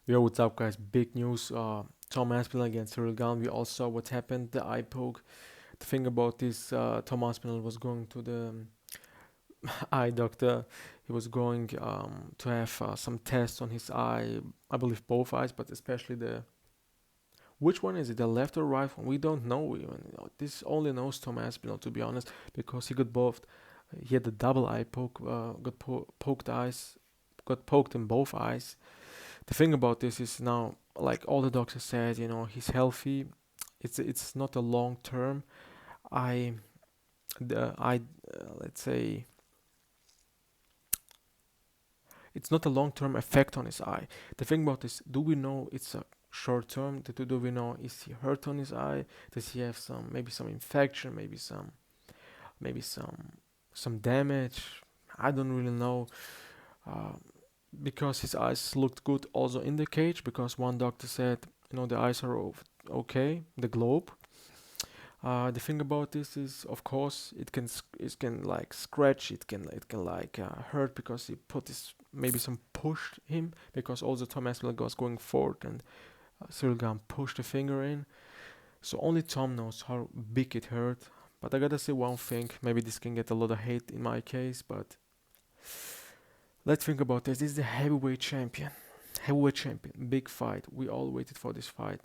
Yo, what's up, guys? Big news. Tom Aspinall against Cyrill Gane. We all saw what happened. The eye poke. The thing about this, Tom Aspinall was going to the eye doctor. He was going to have some tests on his eye. I believe both eyes, but especially the which one is it, the left or right one? We don't know even. This only knows Tom Aspinall, to be honest, because he got both. He had the double eye poke. Poked eyes. Got poked in both eyes. The thing about this is now, like all the doctors said, he's healthy. It's not a long term. I the I Let's say it's not a long term effect on his eye. The thing about this, do we know it's a short term? Do we know is he hurt on his eye? Does he have some infection? Maybe some damage? I don't really know. Uh, because his eyes looked good also in the cage, because one doctor said the eyes are okay, the globe. The thing about this is, of course, it can like scratch, it can like hurt, because he put this, maybe some pushed him, because also Thomas Miller was going forward, and Cyril Gane pushed the finger in. So only Tom knows how big it hurt. But I gotta say one thing, maybe this can get a lot of hate in my case, but let's think about this. This is the heavyweight champion. Heavyweight champion. Big fight. We all waited for this fight.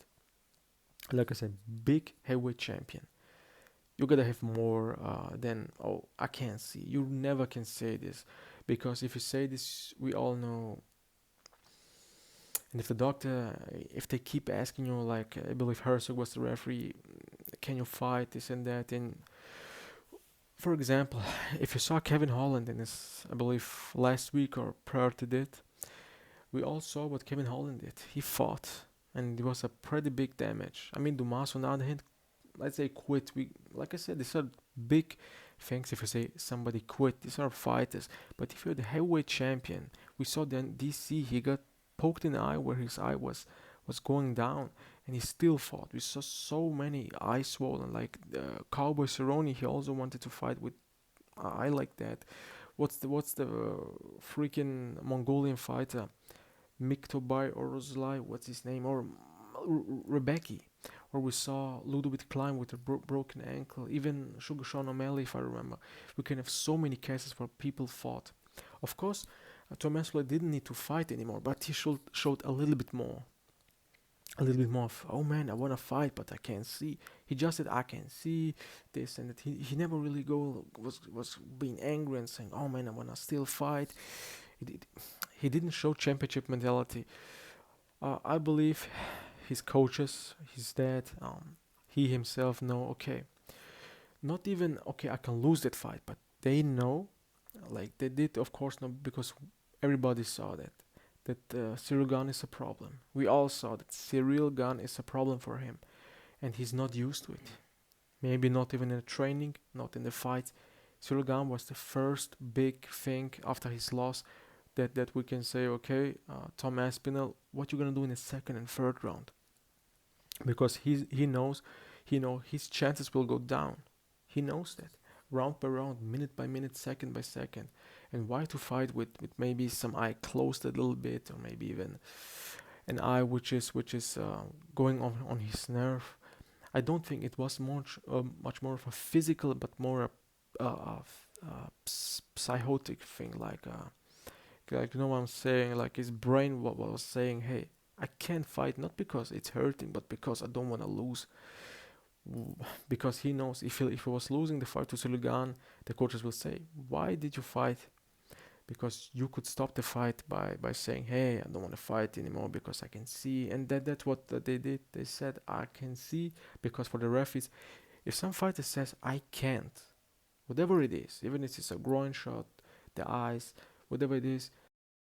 Like I said, big heavyweight champion. You gotta have more than, oh, I can't see. You never can say this. Because if you say this, we all know. And if the doctor, if they keep asking you, like, I believe Herzog was the referee, can you fight, this and that? And for example, if you saw Kevin Holland in his, I believe, last week or prior to that, we all saw what Kevin Holland did. He fought, and it was a pretty big damage. I mean, Dumas, on the other hand, let's say quit. Like I said, these are big things. If you say somebody quit, these are fighters. But if you're the heavyweight champion, we saw then DC, he got poked in the eye where his eye was going down, and he still fought. We saw so many eyes swollen. Like Cowboy Cerrone, he also wanted to fight with eye like that. What's the freaking Mongolian fighter? Miktobai or Roslai, what's his name, or Rebecki, or we saw Ludovic Klein with a broken ankle, even Sugar Sean O'Malley, if I remember. We can have so many cases where people fought. Of course, Thomas Floyd didn't need to fight anymore, but he showed a little bit more. A little bit more of, oh man, I want to fight, but I can't see. He just said, I can see this and that. He never really was being angry and saying, oh man, I want to still fight. He, he didn't show championship mentality. I believe his coaches, his dad, he himself know, okay, not even, okay, I can lose that fight, but they know, like they did, of course, not because everybody saw that Cyril Gane is a problem. We all saw that Cyril Gane is a problem for him, and he's not used to it. Maybe not even in the training, not in the fights. Cyril Gane was the first big thing after his loss that we can say, okay, Tom Aspinall, what you gonna do in the second and third round? Because he know his chances will go down. He knows that round by round, minute by minute, second by second. And why to fight with maybe some eye closed a little bit, or maybe even an eye which is going on his nerve? I don't think it was much more of a physical, but more a psychotic thing, like you know what I'm saying, like his brain was saying, hey, I can't fight, not because it's hurting, but because I don't want to lose. Because he knows if he was losing the fight to Sulugan, the coaches will say, why did you fight? Because you could stop the fight by saying, hey, I don't want to fight anymore because I can see. And that's what they did. They said, I can see. Because for the referees, if some fighter says, I can't, whatever it is, even if it's a groin shot, the eyes, whatever it is,